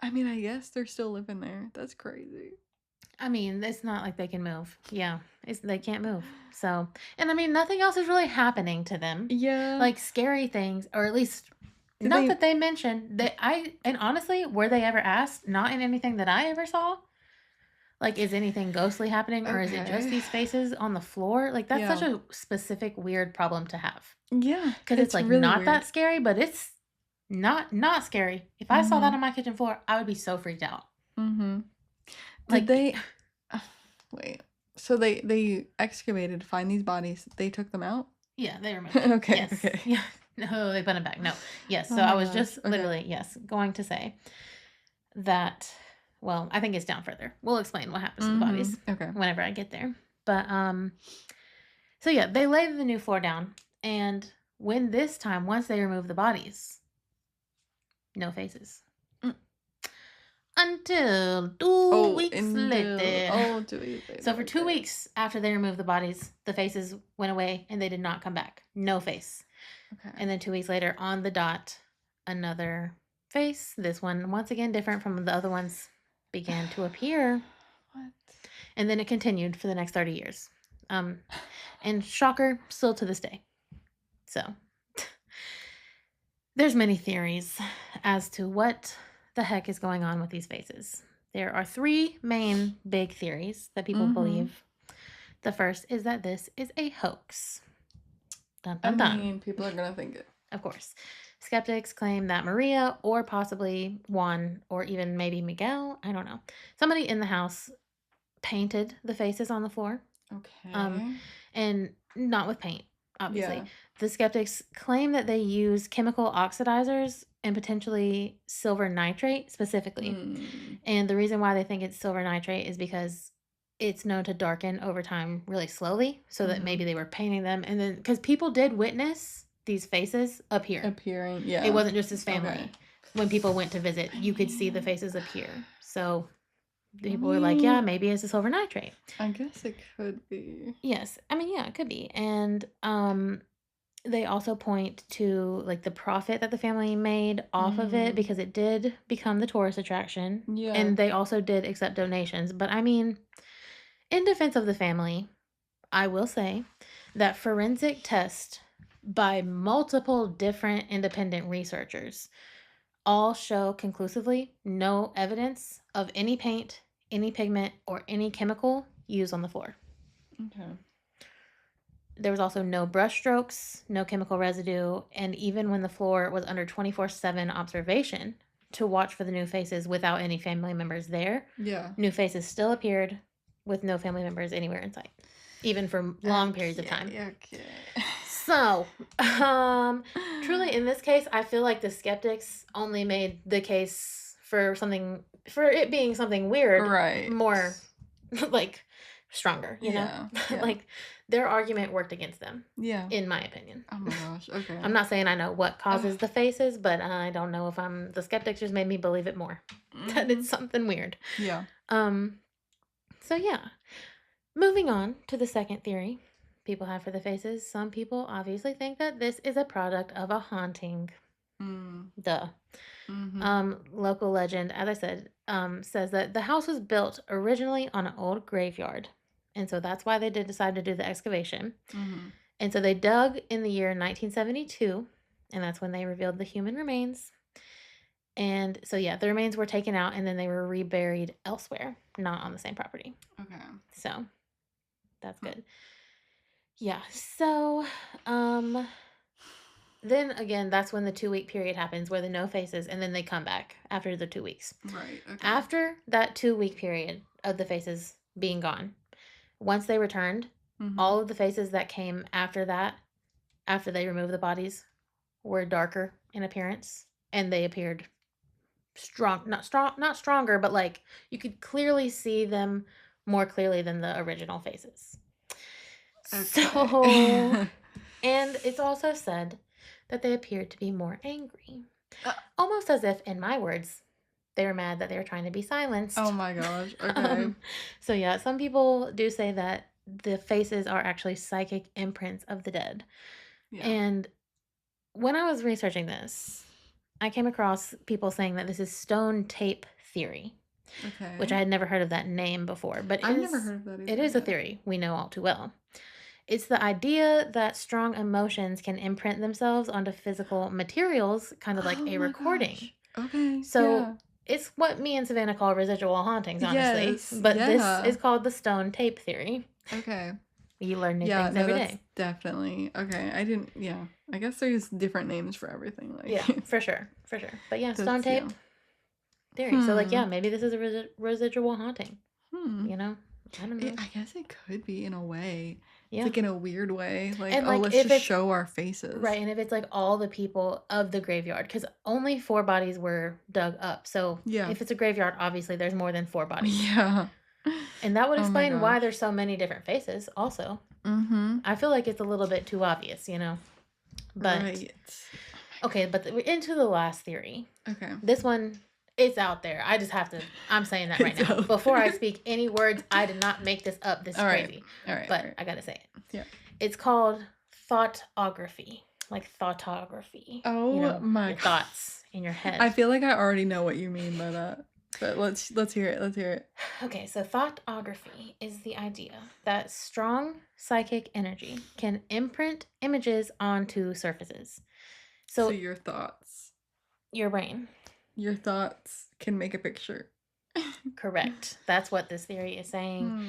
I mean, I guess they're still living there. That's crazy. I mean, it's not like they can move. Yeah, they can't move. So, and I mean, nothing else is really happening to them. Yeah. Scary things, or at least that they mentioned. And honestly, were they ever asked? Not in anything that I ever saw. Is anything ghostly happening, or is it just these faces on the floor? That's such a specific, weird problem to have. Yeah. Because it's really not weird. That scary, but it's not scary. If I saw that on my kitchen floor, I would be so freaked out. Mm-hmm. Did they... Wait. So they excavated to find these bodies. They took them out? Yeah, they removed them. Okay. Yes. Okay. Yeah. No, they put them back. No. Yes. So I was just literally, going to say. that, well, I think it's down further. We'll explain what happens to the bodies whenever I get there. But, so yeah, they lay the new floor down. And once they remove the bodies, no faces. Until 2 weeks later. 2 weeks later. So for 2 weeks after they removed the bodies, the faces went away and they did not come back. No face. Okay. And then 2 weeks later, on the dot, another face. This one, once again, different from the other ones, began to appear. What? And then it continued for the next 30 years. And shocker, still to this day. So there's many theories as to what the heck is going on with these faces. There are 3 main big theories that people believe. The first is that this is a hoax. Dun, dun, dun. I mean, people are going to think it. Of course. Skeptics claim that Maria, or possibly Juan, or even maybe Miguel, I don't know, somebody in the house painted the faces on the floor. Okay. And not with paint, obviously. Yeah. The skeptics claim that they use chemical oxidizers and potentially silver nitrate specifically. And the reason why they think it's silver nitrate is because it's known to darken over time really slowly, so that maybe they were painting them. And then, because people did witness these faces appearing. Yeah. It wasn't just his family. Okay. When people went to visit, you could see the faces appear. So people were like, yeah, maybe it's a silver nitrate. I guess it could be. Yes. I mean, yeah, it could be. And they also point to like the profit that the family made off of it, because it did become the tourist attraction. Yeah. And they also did accept donations. But I mean, in defense of the family, I will say that forensic tests by multiple different independent researchers all show conclusively no evidence of any paint, any pigment, or any chemical used on the floor. Okay. There was also no brush strokes, no chemical residue, and even when the floor was under 24/7 observation to watch for the new faces without any family members there, new faces still appeared with no family members anywhere in sight, even for long periods of time. Okay. So, truly, in this case, I feel like the skeptics only made the case for it being something weird, right, more like stronger, you know? Yeah. Like their argument worked against them. Yeah. In my opinion. Oh my gosh. Okay. I'm not saying I know what causes the faces, but I don't know if the skeptics just made me believe it more. That it's something weird. Yeah. So yeah. Moving on to the second theory people have for the faces. Some people obviously think that this is a product of a haunting. Duh. Local legend, as I said, says that the house was built originally on an old graveyard. And so that's why they did decide to do the excavation. And so they dug in the year 1972, and that's when they revealed the human remains. And so, yeah, the remains were taken out, and then they were reburied elsewhere, not on the same property. Okay. So, that's good. Yeah, so, then again, that's when the 2-week period happens where the no faces, and then they come back after the 2 weeks. Right. Okay. After that 2-week period of the faces being gone, once they returned, all of the faces that came after that, after they removed the bodies, were darker in appearance, and they appeared not stronger, but like you could clearly see them more clearly than the original faces. Okay. So, and it's also said that they appeared to be more angry. Almost as if, in my words, they were mad that they were trying to be silenced. Oh my gosh. Okay. So yeah, some people do say that the faces are actually psychic imprints of the dead. Yeah. And when I was researching this, I came across people saying that this is stone tape theory. Okay. Which I had never heard of that name before. But I've never heard of that either. It is a theory we know all too well. It's the idea that strong emotions can imprint themselves onto physical materials, kind of like a recording. Gosh. Okay. So it's what me and Savannah call residual hauntings, honestly. Yes. But this is called the stone tape theory. Okay. You learn new things every day. Definitely. Okay. I guess there's different names for everything. Like. Yeah, for sure. But yeah, stone tape theory. So like, yeah, maybe this is a residual haunting. You know? I don't know. I guess it could be in a way. Yeah. It's like in a weird way. Like, And oh, like let's if just it's show our faces. right, and if it's like all the people of the graveyard, because only 4 bodies were dug up. So Yeah. if it's a graveyard, obviously there's more than 4 bodies. Yeah. And that would Oh my explain why gosh. there's so many different faces also. Mm-hmm. I feel like it's a little bit too obvious, you know? But Right. okay, but into the last theory. Okay. This one, it's out there. I just have to, I'm saying that right It's now. out Before I there. speak any words, I did not make this up. This is All right. crazy. All right. But all right. I gotta say it. Yeah. It's called thoughtography. Like thoughtography. Oh you know, my your God. thoughts in your head. I feel like I already know what you mean by that. But let's hear it. Let's hear it. Okay, so thoughtography is the idea that strong psychic energy can imprint images onto surfaces. So your thoughts. Your brain. Your thoughts can make a picture. Correct. That's what this theory is saying.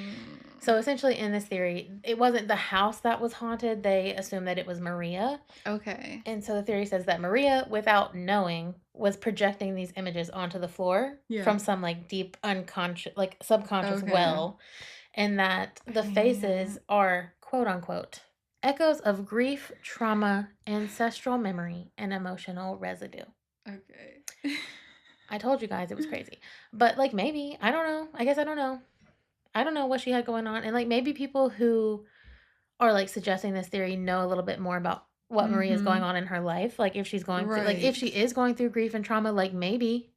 So essentially in this theory, it wasn't the house that was haunted. They assumed that it was Maria. Okay. And so the theory says that Maria, without knowing, was projecting these images onto the floor from some like deep unconscious, like subconscious well. And that the faces are, quote unquote, echoes of grief, trauma, ancestral memory, and emotional residue. Okay. I told you guys it was crazy. But, like, maybe. I don't know. I guess I don't know. I don't know what she had going on. And, like, maybe people who are, like, suggesting this theory know a little bit more about what Maria's going on in her life. Like, if she's going through, like, if she is going through grief and trauma, like, maybe.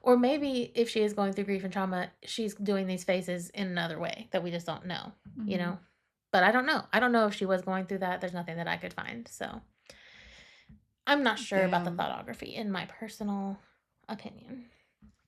Or maybe if she is going through grief and trauma, she's doing these faces in another way that we just don't know, you know? But I don't know. I don't know if she was going through that. There's nothing that I could find. So, I'm not sure about the thoughtography in my personal opinion,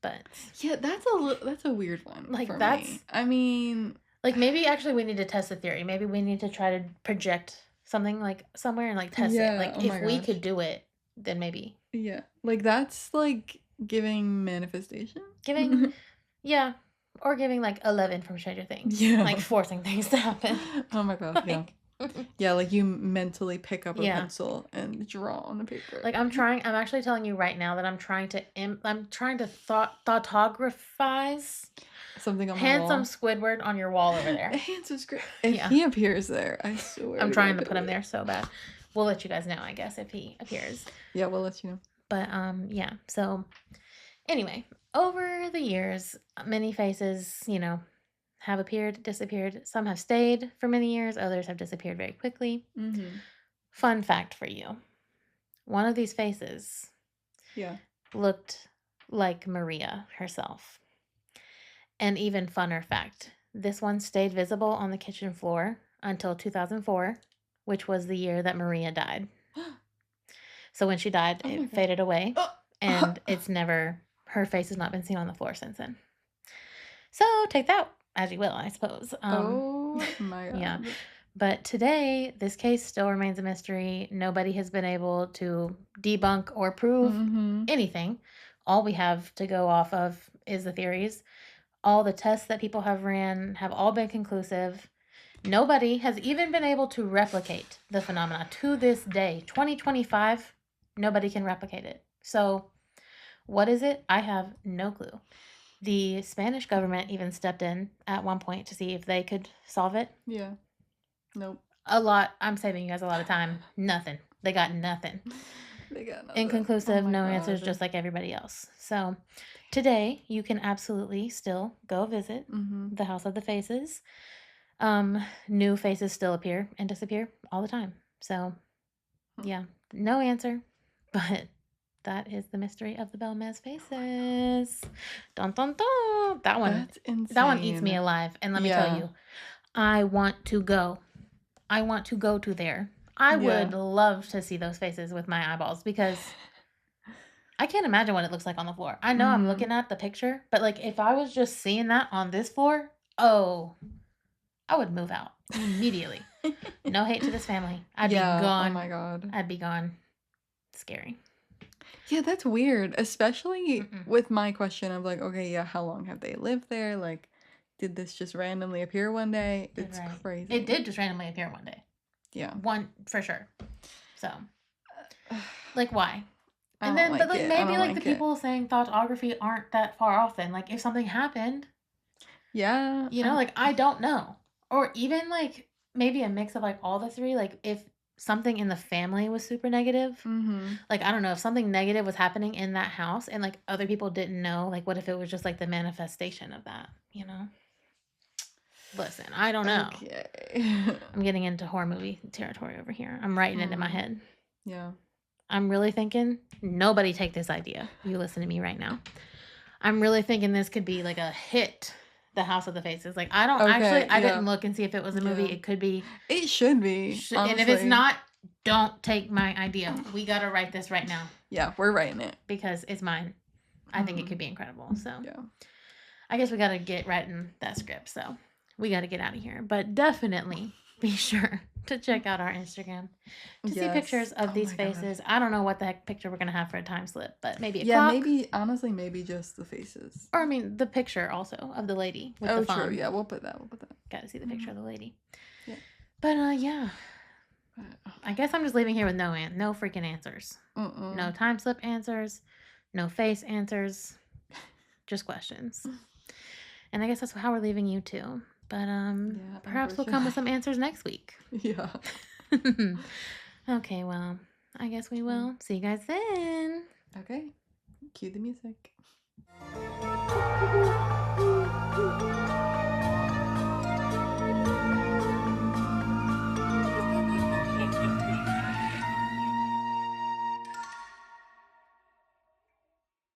but yeah, that's a weird one. Like for that's me. I mean, like maybe actually we need to test the theory. Maybe we need to try to project something like somewhere and like test it. Like if we could do it, then maybe. Yeah, like that's like giving manifestation. Giving, yeah, or giving like 11 from Stranger Things. Yeah, like forcing things to happen. Oh my god, yeah. Yeah, like you mentally pick up a pencil and draw on the paper. Like I'm actually telling you right now that I'm trying to thoughtographize something on my handsome wall. Squidward on your wall over there. Handsome Squidward. If he appears there, I swear. I'm trying to put him there so bad. We'll let you guys know, I guess, if he appears. Yeah, we'll let you know. But yeah. So anyway, over the years, many faces, you know, have appeared, disappeared. Some have stayed for many years. Others have disappeared very quickly. Fun fact for you. One of these faces looked like Maria herself. And even funner fact, this one stayed visible on the kitchen floor until 2004, which was the year that Maria died. So when she died, it faded away. And her face has not been seen on the floor since then. So take that as you will, I suppose. Oh my god. Yeah. But today, this case still remains a mystery. Nobody has been able to debunk or prove anything. All we have to go off of is the theories. All the tests that people have ran have all been conclusive. Nobody has even been able to replicate the phenomena to this day. 2025, nobody can replicate it. So, what is it? I have no clue. The Spanish government even stepped in at one point to see if they could solve it. Yeah. Nope. I'm saving you guys a lot of time. Nothing. They got nothing. Inconclusive, no answers, just like everybody else. So today, you can absolutely still go visit the House of the Faces. New faces still appear and disappear all the time. So, yeah, no answer, but that is the mystery of the Belmez faces. Dun dun dun. That one eats me alive. And let me tell you, I want to go. I want to go to there. I would love to see those faces with my eyeballs because I can't imagine what it looks like on the floor. I know I'm looking at the picture, but like if I was just seeing that on this floor, I would move out immediately. No hate to this family. I'd be gone. Oh my god. I'd be gone. Scary. Yeah, that's weird. Especially with my question of like, okay, yeah, how long have they lived there? Like, did this just randomly appear one day? It's crazy. It did just randomly appear one day. Yeah. One for sure. So, like, why? And then, maybe like the people saying thoughtography aren't that far off then. Like, if something happened, Yeah. You know, like, I don't know. Or even, like, maybe a mix of, like, all the three. Like, if something in the family was super negative, like, I don't know, if something negative was happening in that house and, like, other people didn't know, like, what if it was just, like, the manifestation of that, you know? Listen, I don't know. Okay. I'm getting into horror movie territory over here. I'm writing it in my head. Yeah. I'm really thinking, nobody take this idea. You listen to me right now. I'm really thinking this could be like a hit, The House of the Faces. Like, I don't actually, I didn't look and see if it was a movie. It could be. It should be. And if it's not, don't take my idea. We got to write this right now. Yeah, we're writing it. Because it's mine. I think it could be incredible. So, yeah. I guess we got to get writing that script. So, we got to get out of here. But definitely be sure to check out our Instagram to see pictures of these faces. God. I don't know what the heck picture we're going to have for a time slip, but maybe a clock. Maybe just the faces. Or, I mean, the picture also of the lady with the phone. True. Yeah, we'll put that. Got to see the picture of the lady. Yeah. But, yeah. I guess I'm just leaving here with no freaking answers. No time slip answers. No face answers. Just questions. And I guess that's how we're leaving you too. But perhaps we'll come with some answers next week. Yeah. Okay, well, I guess we will. See you guys then. Okay. Cue the music.